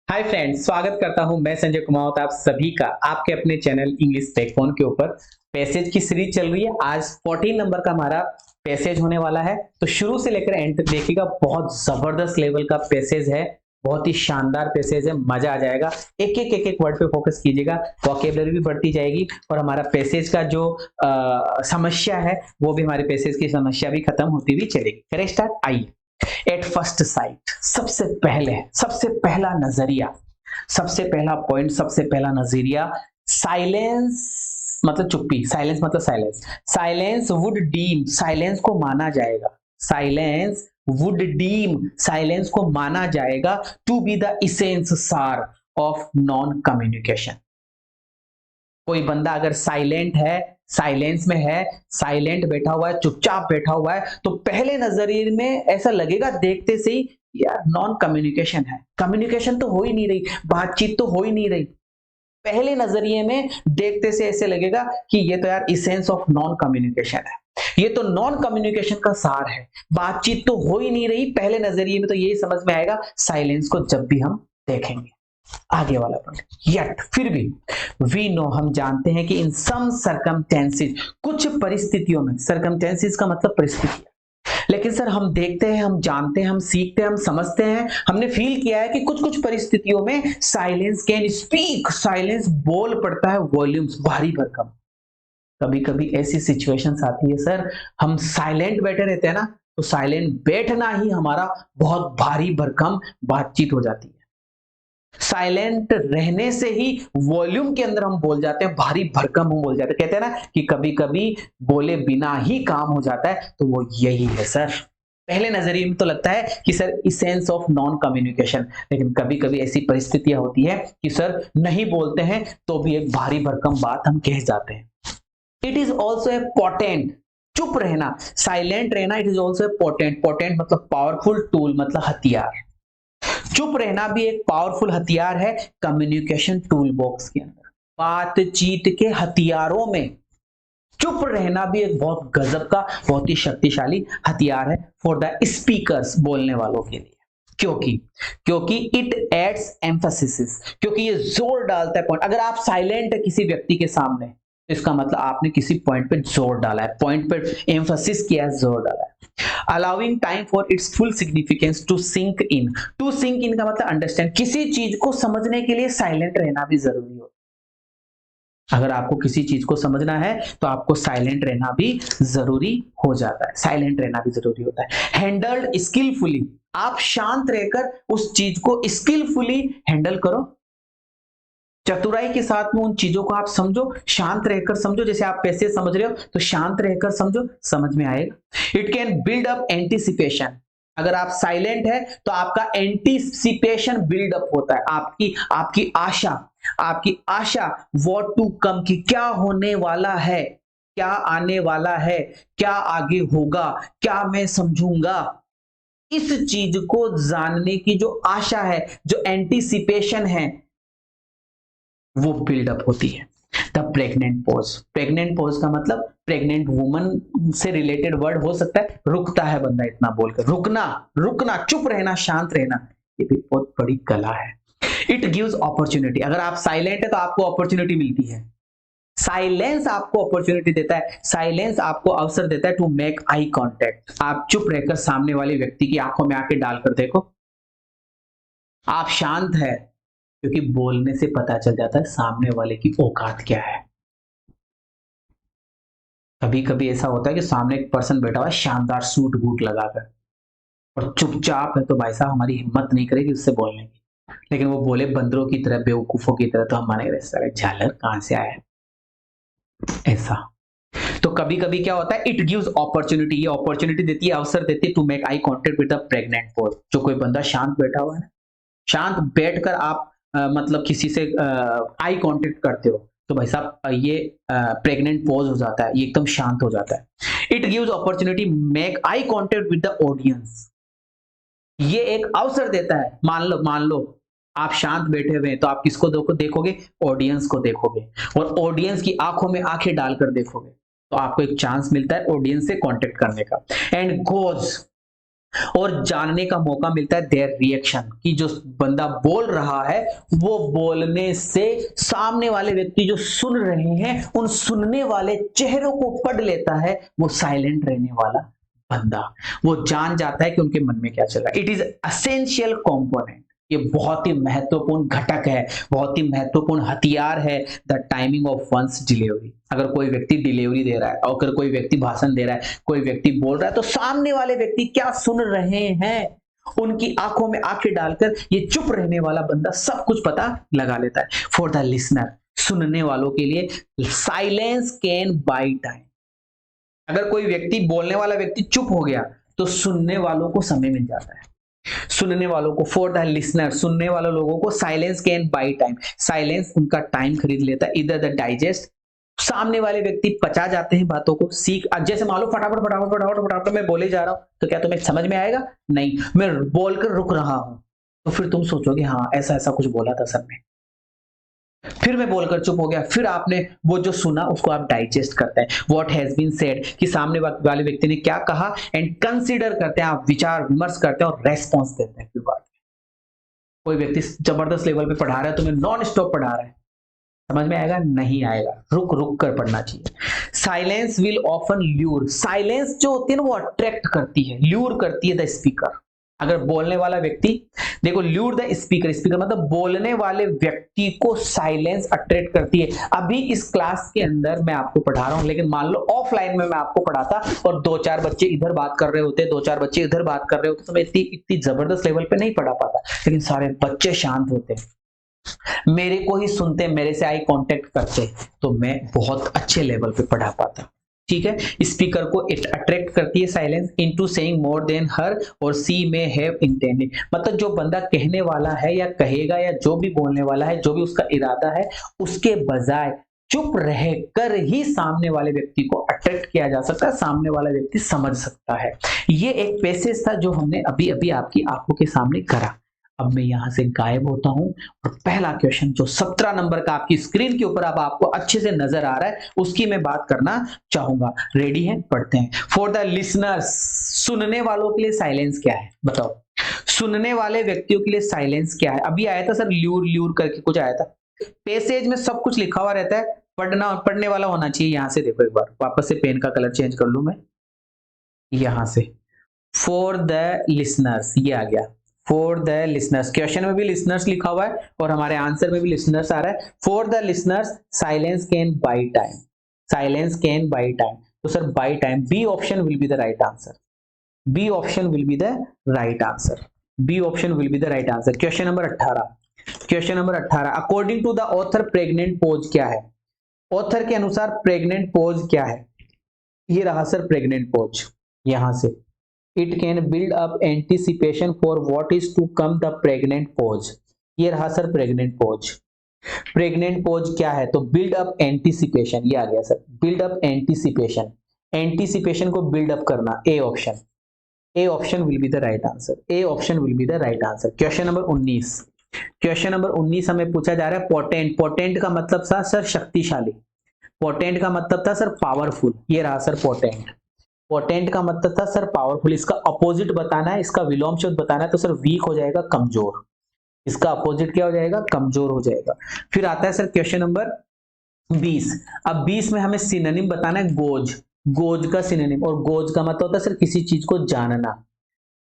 Hi friends, स्वागत करता हूं मैं संजय कुमावत आप सभी का आपके अपने चैनल इंग्लिश टेक फोन के ऊपर। पैसेज की सीरीज चल रही है। आज 14 नंबर का हमारा पैसेज होने वाला है, तो शुरू से लेकर एंड तक देखिएगा। बहुत जबरदस्त लेवल का पैसेज है, बहुत ही शानदार पैसेज है, मजा आ जाएगा। एक एक वर्ड पे फोकस कीजिएगा, वोकेबलरी भी बढ़ती जाएगी और हमारा पैसेज का जो समस्या है वो भी, हमारे पैसेज की समस्या भी खत्म होती हुई चलेगी। करें स्टार्ट। आइए। एट फर्स्ट साइट, सबसे पहला नजरिया, सबसे पहला पॉइंट, सबसे पहला नजरिया। साइलेंस मतलब चुप्पी, साइलेंस मतलब silence. Silence would deem, silence को माना जाएगा। साइलेंस वुड डीम, साइलेंस को माना जाएगा टू बी द इसेंस सार ऑफ नॉन कम्युनिकेशन। कोई बंदा अगर साइलेंट है, साइलेंस में है, साइलेंट बैठा हुआ है, चुपचाप बैठा हुआ है, तो पहले नजरिए में ऐसा लगेगा देखते से ही यार नॉन कम्युनिकेशन है, कम्युनिकेशन तो हो ही नहीं रही, बातचीत तो हो ही नहीं रही। पहले नजरिए में देखते से ऐसे लगेगा कि ये तो यार इसेंस ऑफ नॉन कम्युनिकेशन है, ये तो नॉन कम्युनिकेशन का सार है, बातचीत तो हो ही नहीं रही। पहले नजरिए में तो यही समझ में आएगा साइलेंस को जब भी हम देखेंगे। आगे वाला पॉइंट, यट फिर भी, वी नो हम जानते हैं कि इन सम सर्कमटेंसेस, कुछ परिस्थितियों में, सर्कमटेंसेस का मतलब परिस्थिति। लेकिन सर हम देखते हैं, हम जानते हैं, हम सीखते हैं, हम समझते हैं, हमने फील किया है कि कुछ कुछ परिस्थितियों में साइलेंस कैन स्पीक, साइलेंस बोल पड़ता है वॉल्यूम्स, भारी भरकम। कभी कभी ऐसी सिचुएशंस आती है सर, हम साइलेंट बैठे रहते हैं ना, तो साइलेंट बैठना ही हमारा बहुत भारी भरकम बातचीत हो जाती है। साइलेंट रहने से ही वॉल्यूम के अंदर हम बोल जाते हैं, भारी भरकम हम बोल जाते हैं। कहते हैं ना कि कभी कभी बोले बिना ही काम हो जाता है, तो वो यही है सर। पहले नजरिए में तो लगता है कि sir essence of non communication, लेकिन कभी कभी ऐसी परिस्थितियां होती है कि सर नहीं बोलते हैं तो भी एक भारी भरकम बात हम कह जाते हैं। It is also a potent, चुप रहना, साइलेंट रहना, it is also a potent, potent मतलब पावरफुल टूल, मतलब हथियार। चुप रहना भी एक पावरफुल हथियार है कम्युनिकेशन टूल बॉक्स के अंदर, बातचीत के हथियारों में चुप रहना भी एक बहुत गजब का, बहुत ही शक्तिशाली हथियार है फॉर द स्पीकर्स, बोलने वालों के लिए। क्योंकि क्योंकि इट एड्स एम्फेसिस, क्योंकि ये जोर डालता है पॉइंट। अगर आप साइलेंट है किसी व्यक्ति के सामने, तो इसका मतलब आपने किसी पॉइंट पे जोर डाला है, पॉइंट पे एम्फेसिस किया है, जोर डाला है। Allowing time for its full significance to sink in, to sink in का मतलब अंडरस्टैंड, किसी चीज को समझने के लिए साइलेंट रहना भी जरूरी होता है। अगर आपको किसी चीज को समझना है तो आपको साइलेंट रहना भी जरूरी हो जाता है, साइलेंट रहना भी जरूरी होता है। हैंडल्ड स्किलफुली, आप शांत रहकर उस चीज को स्किलफुली हैंडल करो, चतुराई के साथ में उन चीजों को आप समझो, शांत रहकर समझो। जैसे आप पैसे समझ रहे हो तो शांत रहकर समझो, समझ में आएगा। It can build up anticipation, अगर आप साइलेंट है तो आपका एंटीसिपेशन बिल्डअप होता है, आपकी आपकी आशा, आपकी आशा व्हाट टू कम, की क्या होने वाला है, क्या आने वाला है, क्या आगे होगा, क्या मैं समझूंगा, इस चीज को जानने की जो आशा है, जो एंटीसिपेशन है, वो बिल्डअप होती है। The pregnant pause, pregnant pause का मतलब प्रेग्नेंट वुमन से रिलेटेड वर्ड हो सकता है। रुकता है बंदा इतना बोलकर, रुकना, रुकना, चुप रहना, शांत रहना, ये भी बहुत बड़ी कला है। इट गिव्स अपॉर्चुनिटी, अगर आप साइलेंट है तो आपको अपॉर्चुनिटी मिलती है। साइलेंस आपको अपॉर्चुनिटी देता है, साइलेंस आपको अवसर देता है टू मेक आई कांटेक्ट, आप चुप रहकर सामने वाले व्यक्ति की आंखों में आके डालकर देखो। आप शांत है क्योंकि बोलने से पता चल जाता है सामने वाले की औकात क्या है। कभी कभी ऐसा होता है कि सामने एक पर्सन बैठा हुआ है शानदार सूट बूट लगाकर, और चुपचाप है, तो भाई साहब हमारी हिम्मत नहीं करेगी उससे बोलने की। लेकिन वो बोले बंदरों की तरह, बेवकूफों की तरह, तो हम मानेंगे सारे झालर कहां से आया, ऐसा। तो कभी कभी क्या होता है, इट गिव्स अपॉर्चुनिटी, ये अपॉर्चुनिटी देती है, अवसर देती है to make eye contact with the pregnant pause. जो कोई बंदा शांत बैठा हुआ है ना, शांत बैठकर आप मतलब किसी से आई कांटेक्ट करते हो, तो भाई साहब ये प्रेग्नेंट पॉज हो जाता है, ये एकदम शांत हो जाता है। It gives opportunity make eye contact with the audience, ये एक अवसर देता है। मान लो आप शांत बैठे हुए हैं, तो आप किसको देखोगे, ऑडियंस को देखोगे, और ऑडियंस की आंखों में आंखें डालकर देखोगे, तो आपको एक चांस मिलता है ऑडियंस से कांटेक्ट करने का। एंड गोज, और जानने का मौका मिलता है देयर रिएक्शन, कि जो बंदा बोल रहा है वो बोलने से सामने वाले व्यक्ति जो सुन रहे हैं उन सुनने वाले चेहरों को पढ़ लेता है वो साइलेंट रहने वाला बंदा। वो जान जाता है कि उनके मन में क्या चल रहा है। इट इज असेंशियल कंपोनेंट, ये बहुत ही महत्वपूर्ण घटक है, बहुत ही महत्वपूर्ण हथियार है the timing of one's delivery. अगर कोई व्यक्ति डिलीवरी दे रहा है और अगर कोई व्यक्ति भाषण दे रहा है, कोई व्यक्ति बोल रहा है, तो सामने वाले व्यक्ति क्या सुन रहे हैं उनकी आंखों में आंखें डालकर ये चुप रहने वाला बंदा सब कुछ पता लगा लेता है। फॉर द लिसनर, सुनने वालों के लिए साइलेंस कैन बाय टाइम। अगर कोई व्यक्ति, बोलने वाला व्यक्ति चुप हो गया तो सुनने वालों को समय मिल जाता है। सुनने वालों को, फॉर द लिसनर, सुनने वाले लोगों को silence can buy time, silence उनका टाइम खरीद लेता है। इधर द डाइजेस्ट, सामने वाले व्यक्ति पचा जाते हैं बातों को, सीख। जैसे मान लो फटाफट फटाफट फटाफट फटाफट मैं बोले जा रहा हूं तो क्या तुम्हें समझ में आएगा? नहीं, मैं बोलकर रुक रहा हूं तो फिर तुम सोचोगे हाँ ऐसा ऐसा कुछ बोला था सर ने, फिर मैं बोलकर चुप हो गया, फिर आपने वो जो सुना उसको आप डाइजेस्ट करते हैं। व्हाट हैज बीन सेड, कि सामने वाले व्यक्ति ने क्या कहा, एंड कंसीडर करते हैं, आप विचार विमर्श करते हैं और रेस्पॉन्स देते हैं। फिर बात, कोई व्यक्ति जबरदस्त लेवल पे पढ़ा रहा है, तुम्हें नॉन स्टॉप पढ़ा रहा है, समझ में आएगा? नहीं आएगा, रुक रुक कर पढ़ना चाहिए। Silence will often lure, silence जो होती है ना वो अट्रैक्ट करती है, ल्यूर करती है द स्पीकर। अगर बोलने वाला व्यक्ति, देखो ल्यूर द स्पीकर, स्पीकर मतलब बोलने वाले व्यक्ति को साइलेंस अट्रैक्ट करती है। अभी इस क्लास के अंदर मैं आपको पढ़ा रहा हूं, लेकिन मान लो ऑफलाइन में मैं आपको पढ़ाता और दो चार बच्चे इधर बात कर रहे होते, दो चार बच्चे इधर बात कर रहे होते, तो मैं इतनी जबरदस्त लेवल पे नहीं पढ़ा पाता। लेकिन सारे बच्चे शांत होते, मेरे को ही सुनते, मेरे से आई कांटेक्ट करते, तो मैं बहुत अच्छे लेवल पे पढ़ा पाता। ठीक है, स्पीकर को अट्रैक्ट करती है silence into saying more than हर और सी मे हैव इंटेंडेड, मतलब जो बंदा कहने वाला है या कहेगा या जो भी बोलने वाला है, जो भी उसका इरादा है, उसके बजाय चुप रहकर ही सामने वाले व्यक्ति को अट्रैक्ट किया जा सकता है, सामने वाला व्यक्ति समझ सकता है। ये एक पैसेज था जो हमने अभी अभी आपकी आंखों के सामने करा। अब मैं यहां से गायब होता हूं और पहला क्वेश्चन जो 17 नंबर का आपकी स्क्रीन के ऊपर अब आपको अच्छे से नजर आ रहा है उसकी मैं बात करना चाहूंगा। रेडी हैं? पढ़ते हैं। फॉर द लिसनर्स, सुनने वालों के लिए साइलेंस क्या है बताओ? सुनने वाले व्यक्तियों के लिए साइलेंस क्या है? अभी आया था सर ल्यूर ल्यूर करके कुछ आया था, पैसेज में सब कुछ लिखा हुआ रहता है, पढ़ने वाला होना चाहिए। यहां से देखो, एक बार वापस से पेन का कलर चेंज कर लूं मैं, यहां से फॉर द लिसनर्स ये आ गया। फॉर द लिसनर्स, क्वेश्चन में भी लिसनर्स लिखा हुआ है और हमारे आंसर में भी लिसनर्स आ रहा है। For the listeners silence can buy time, silence can buy time, तो sir buy time B option will be the right answer, B option will be the right answer, B option will be the right answer. Question number 18, question number 18, according to the author pregnant pause क्या है? Author के अनुसार pregnant pause क्या है? ये रहा sir pregnant pose, यहां से It can build up anticipation for what is to come, the pregnant pause। ये रहा sir pregnant pose. Pregnant pause क्या है? तो बिल्ड अप एंटीसिपेशन, ये आ गया sir, build up anticipation, anticipation को बिल्ड अप करना, A option, A option will be the right answer, A option will be the right answer. Question number 19, question number 19 हमें पूछा जा रहा है पोटेंट, पोटेंट का मतलब था सर शक्तिशाली, पोटेंट का मतलब था सर पावरफुल, ये रहा सर पोटेंट, पोटेंट का मतलब था सर पावरफुल। इसका अपोजिट बताना है, इसका विलोम शब्द बताना है, तो सर वीक हो जाएगा, कमजोर, इसका अपोजिट क्या हो जाएगा? कमजोर हो जाएगा। फिर आता है सर क्वेश्चन नंबर 20, अब 20 में हमें सिनोनिम बताना है, गोज, गोज का सिनोनिम, और गोज का मतलब होता है सर किसी चीज को जानना,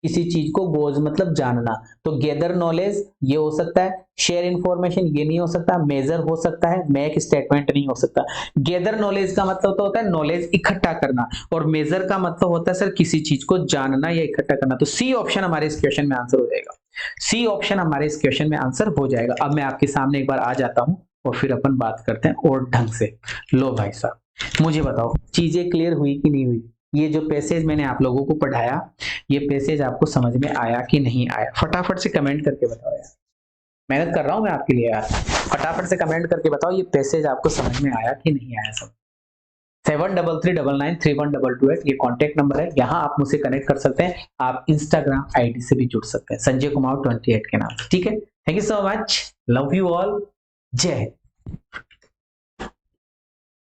किसी चीज को गोज मतलब जानना, तो गैदर नॉलेज ये हो सकता है, शेयर इंफॉर्मेशन ये नहीं हो सकता, मेजर हो सकता है, मेक स्टेटमेंट नहीं हो सकता। गैदर नॉलेज का मतलब होता है नॉलेज इकट्ठा करना, और मेजर का मतलब होता है सर किसी चीज को जानना या इकट्ठा करना। तो सी ऑप्शन हमारे इस क्वेश्चन में आंसर हो जाएगा, सी ऑप्शन हमारे इस क्वेश्चन में आंसर हो जाएगा। अब मैं आपके सामने एक बार आ जाता हूं और फिर अपन बात करते हैं और ढंग से। लो भाई साहब मुझे बताओ चीजें क्लियर हुई कि नहीं हुई? ये जो पैसेज मैंने आप लोगों को पढ़ाया, ये पैसेज आपको समझ में आया कि नहीं आया? फटाफट से कमेंट करके बताओ यार, मेहनत कर रहा हूं मैं आपके लिए यार, फटाफट से कमेंट करके बताओ ये पैसेज आपको समझ में आया कि नहीं आया। सब 7339931228 ये कॉन्टेक्ट नंबर है, यहाँ आप मुझसे कनेक्ट कर सकते हैं। आप इंस्टाग्राम आईडी से भी जुड़ सकते हैं संजय कुमार 28 के नाम से। ठीक है, thank you so much, love you all, जय हिंद।